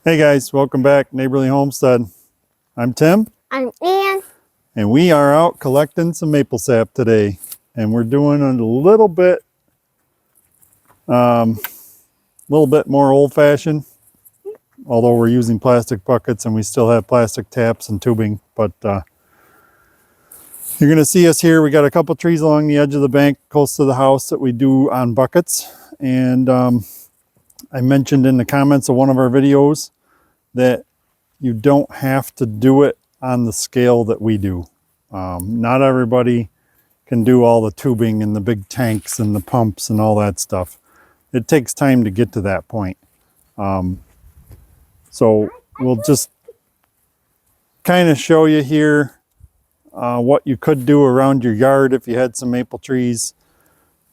Hey guys, welcome back, Neighborly Homestead. I'm Tim. I'm Ann. And we are out collecting some maple sap today. And we're doing a little bit more old-fashioned, although we're using plastic buckets and we still have plastic taps and tubing. But you're gonna see us here. We got a couple trees along the edge of the bank close to the house that we do on buckets. And I mentioned in the comments of one of our videos that you don't have to do it on the scale that we do. Not everybody can do all the tubing and the big tanks and the pumps and all that stuff. It takes time to get to that point. So we'll just kind of show you here what you could do around your yard if you had some maple trees,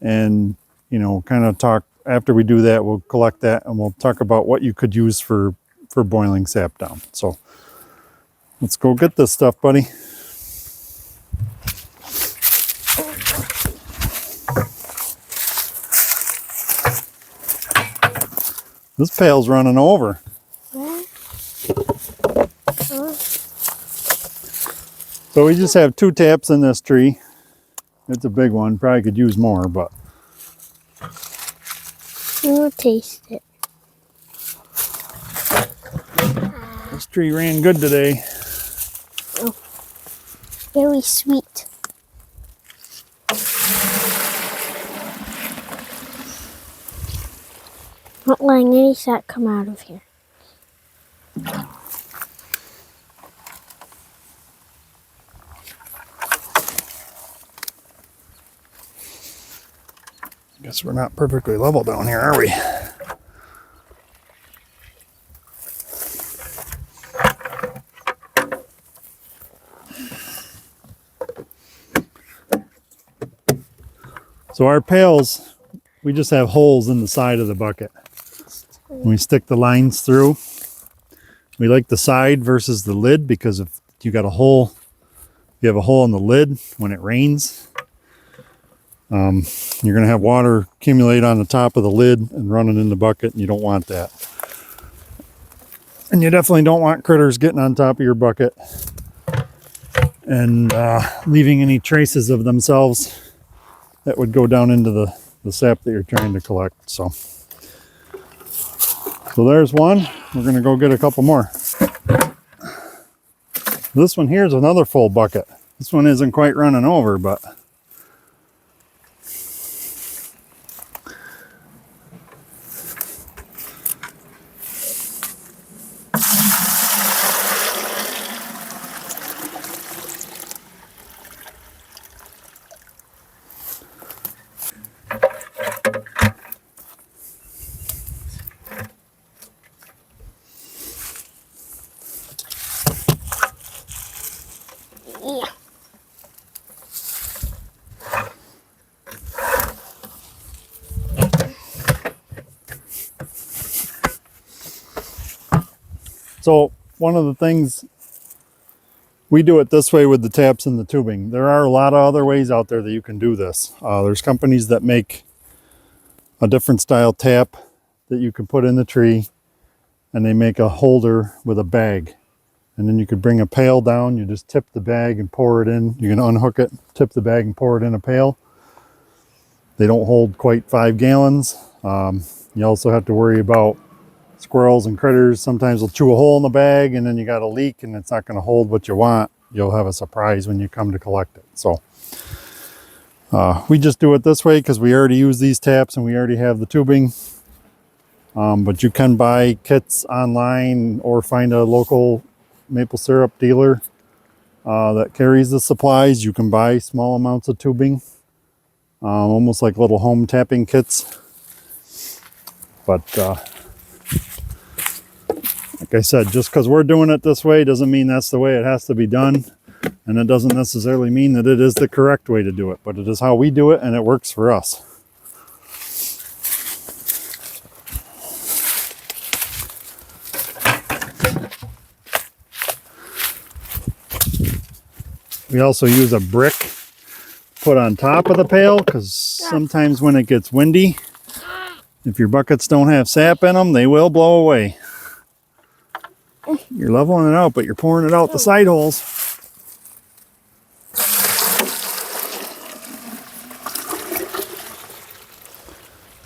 and kind of talk. After we do that, we'll collect that and we'll talk about what you could use for boiling sap down. So let's go get this stuff, buddy. This pail's running over. So we just have 2 taps in this tree. It's a big one. Probably could use more, but We'll taste it. this tree ran good today. Oh, very sweet. Not letting any sap come out of here. Guess we're not perfectly level down here, are we? So our pails, we just have holes in the side of the bucket. We stick the lines through. We like the side versus the lid because if you got a hole, you have a hole in the lid when it rains, you're going to have water accumulate on the top of the lid and running in the bucket, and you don't want that. And you definitely don't want critters getting on top of your bucket and leaving any traces of themselves that would go down into the sap that you're trying to collect. So there's one. We're going to go get a couple more. This one here is another full bucket. This one isn't quite running over, but Yeah. so one of the things, we do it this way with the taps and the tubing. There are a lot of other ways out there that you can do this. There's companies that make a different style tap that you can put in the tree, and they make a holder with a bag. And then you could bring a pail down, you just tip the bag and pour it in. You can unhook it, tip the bag and pour it in a pail. They don't hold quite 5 gallons. You also have to worry about squirrels and critters. Sometimes they'll chew a hole in the bag and then you got a leak and it's not going to hold what you want. You'll have a surprise when you come to collect it. So we just do it this way because we already use these taps and we already have the tubing. But you can buy kits online or find a local maple syrup dealer that carries the supplies. You can buy small amounts of tubing, almost like little home tapping kits. But like I said, just because we're doing it this way doesn't mean that's the way it has to be done, and it doesn't necessarily mean that it is the correct way to do it, but it is how we do it and it works for us. We also use a brick put on top of the pail because sometimes when it gets windy, if your buckets don't have sap in them, they will blow away. You're leveling it out, but you're pouring it out the side holes.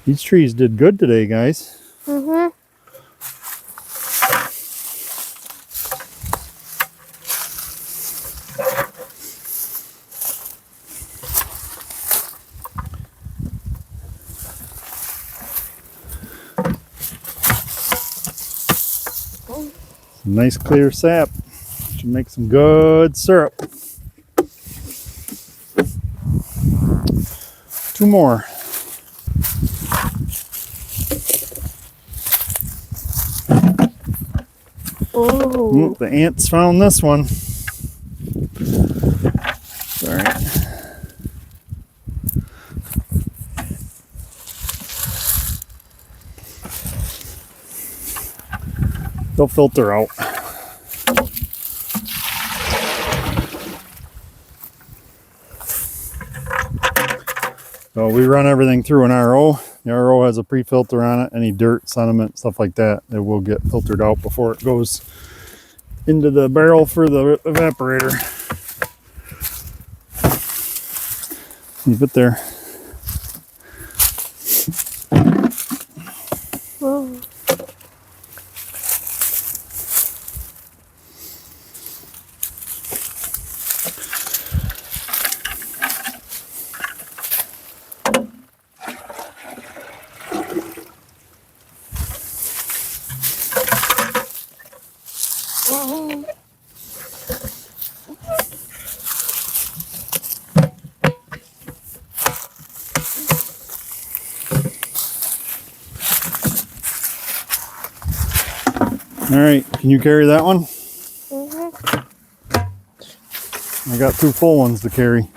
These trees did good today, guys. Mm-hmm. Some nice clear sap. Should make some good syrup. 2 more. Oh. The ants found this one. Alright. They'll filter out. So we run everything through an RO. The RO has a pre-filter on it. Any dirt, sediment, stuff like that, it will get filtered out before it goes into the barrel for the evaporator. Leave it there. Oh. All right, can you carry that one? Mm-hmm. I got 2 full ones to carry.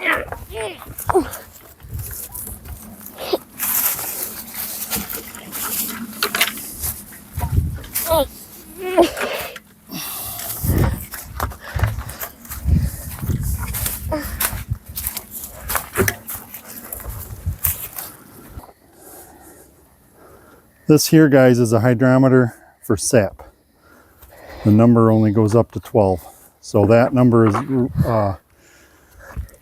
This here, guys, is a hydrometer for sap. The number only goes up to 12. So that number is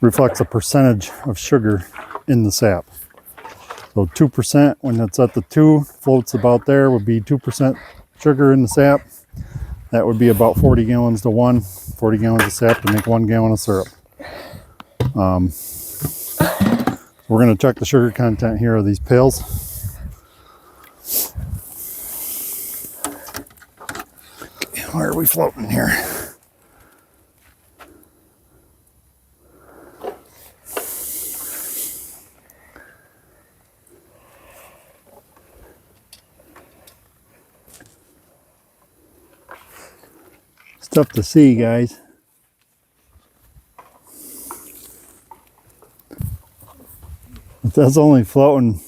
reflects a percentage of sugar in the sap. So 2%, when it's at the 2, floats about there, would be 2% sugar in the sap. That would be about 40 gallons to 1. 40 gallons of sap to make 1 gallon of syrup. We're going to check the sugar content here of these pails. Where are we floating here? It's tough to see, guys. But that's only floating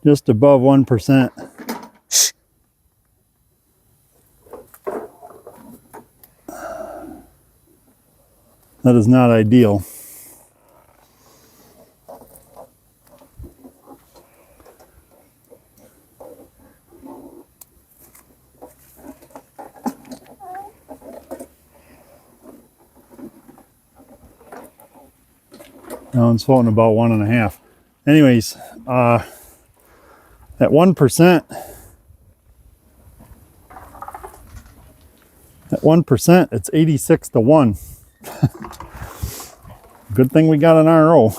just above 1%. That is not ideal. Now it's floating about 1.5. Anyways, at 1%, it's 86 to 1. Good thing we got an RO.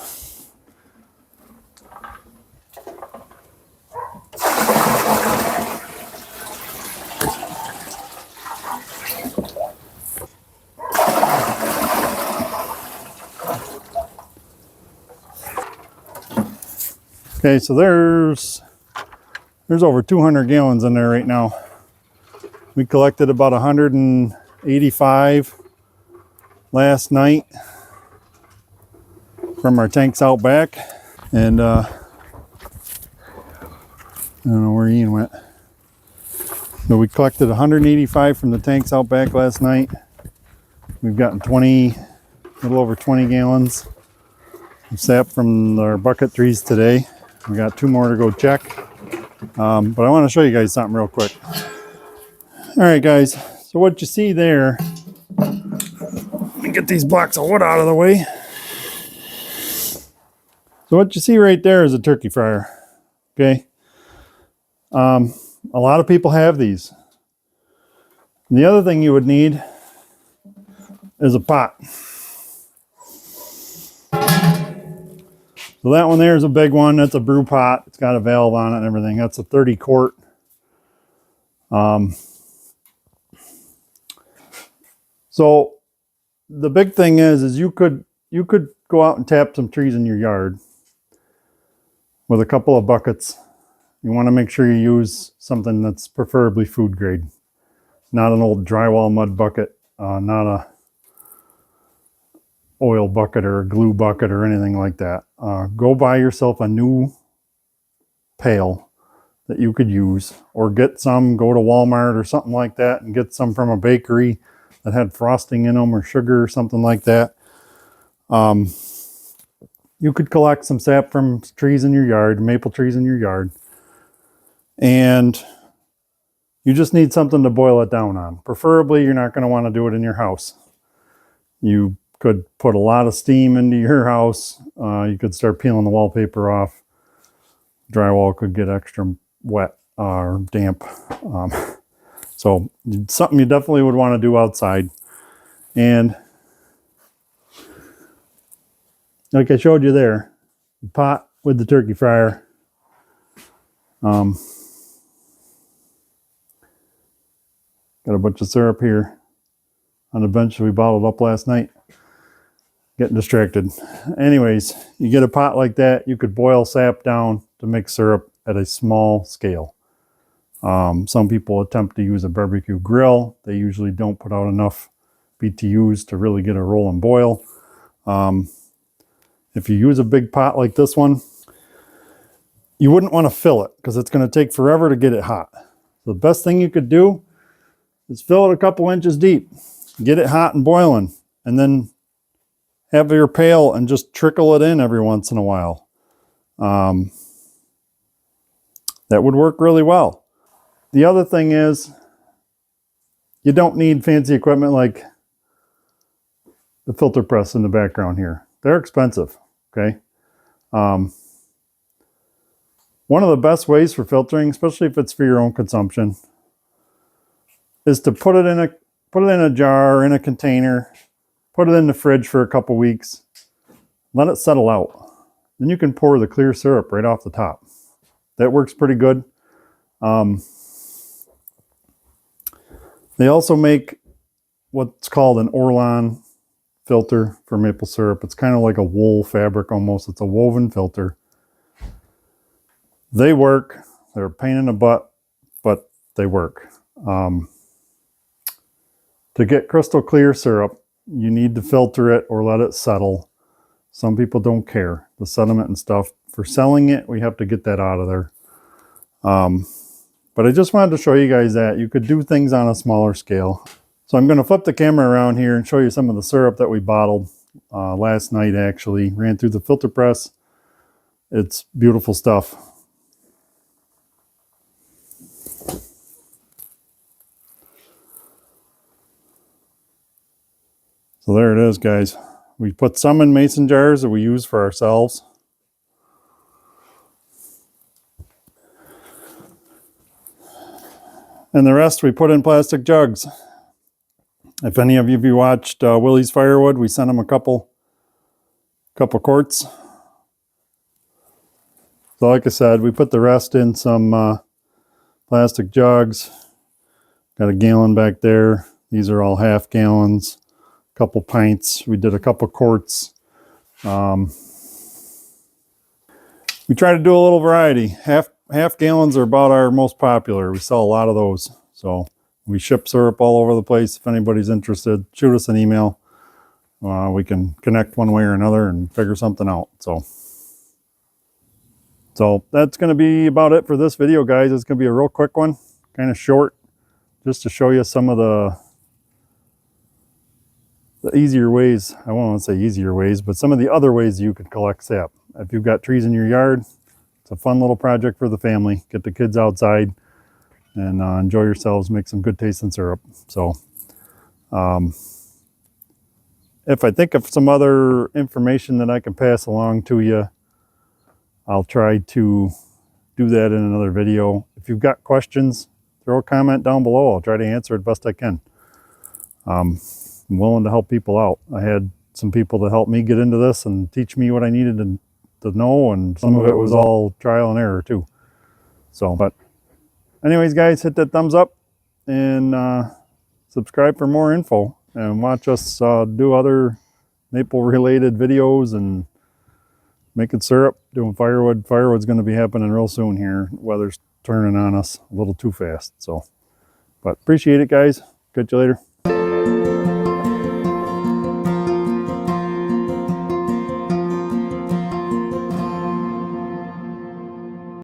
Okay, so there's over 200 gallons in there right now. We collected about 185 last night from our tanks out back, and I don't know where Ian went. So we collected 185 from the tanks out back last night. We've gotten a little over 20 gallons of sap from our bucket trees today. We got 2 more to go check, but I want to show you guys something real quick. All right, guys. So what you see there, let me get these blocks of wood out of the way. So what you see right there is a turkey fryer. Okay. A lot of people have these. And the other thing you would need is a pot. So that one there is a big one. That's a brew pot. It's got a valve on it and everything. That's a 30 quart. So the big thing is you could go out and tap some trees in your yard with a couple of buckets. You want to make sure you use something that's preferably food grade, not an old drywall mud bucket, not a oil bucket or a glue bucket or anything like that. Go buy yourself a new pail that you could use, or get some, go to Walmart or something like that and get some from a bakery that had frosting in them or sugar or something like that. You could collect some sap from trees in your yard, maple trees in your yard, and you just need something to boil it down on. Preferably, you're not going to want to do it in your house. You could put a lot of steam into your house. You could start peeling the wallpaper off. Drywall could get extra wet or damp. So something you definitely would want to do outside. And like I showed you there, the pot with the turkey fryer. Got a bunch of syrup here on the bench we bottled up last night. Getting distracted. Anyways, you get a pot like that, you could boil sap down to make syrup at a small scale. Some people attempt to use a barbecue grill. They usually don't put out enough BTUs to really get a rolling boil. If you use a big pot like this one, you wouldn't want to fill it because it's going to take forever to get it hot. So the best thing you could do is fill it a couple inches deep, get it hot and boiling, and then have your pail and just trickle it in every once in a while. That would work really well. The other thing is, you don't need fancy equipment like the filter press in the background here. They're expensive, okay? One of the best ways for filtering, especially if it's for your own consumption, is to put it in a jar or in a container, put it in the fridge for a couple weeks, let it settle out. Then you can pour the clear syrup right off the top. That works pretty good. They also make what's called an Orlon filter for maple syrup. It's kind of like a wool fabric almost. It's a woven filter. They work. They're a pain in the butt, but they work. To get crystal clear syrup, you need to filter it or let it settle. Some people don't care, the sediment and stuff. For selling it, we have to get that out of there. But I just wanted to show you guys that you could do things on a smaller scale. So I'm going to flip the camera around here and show you some of the syrup that we bottled last night. Actually ran through the filter press. It's beautiful stuff. So there it is, guys. We put some in mason jars that we use for ourselves. And the rest we put in plastic jugs. If any of you watched Willie's Firewood, we sent him a couple quarts. So like I said, we put the rest in some plastic jugs. Got a gallon back there. These are all half gallons. Couple pints. We did a couple quarts. We try to do a little variety. Half gallons are about our most popular. We sell a lot of those. So we ship syrup all over the place. If anybody's interested, shoot us an email. We can connect one way or another and figure something out. So that's going to be about it for this video, guys. It's going to be a real quick one, kind of short, just to show you some of the easier ways. I won't want to say easier ways, but some of the other ways you can collect sap. If you've got trees in your yard, it's a fun little project for the family. Get the kids outside, and enjoy yourselves, make some good tasting syrup. So if I think of some other information that I can pass along to you, I'll try to do that in another video. If you've got questions, throw a comment down below. I'll try to answer it best I can. I'm willing to help people out. I had some people to help me get into this and teach me what I needed to know, and some of it was all trial and error too. So, but anyways, guys, hit that thumbs up and subscribe for more info, and watch us do other maple related videos and making syrup, doing firewood. Firewood's going to be happening real soon here. Weather's turning on us a little too fast. So, but appreciate it, guys. Catch you later.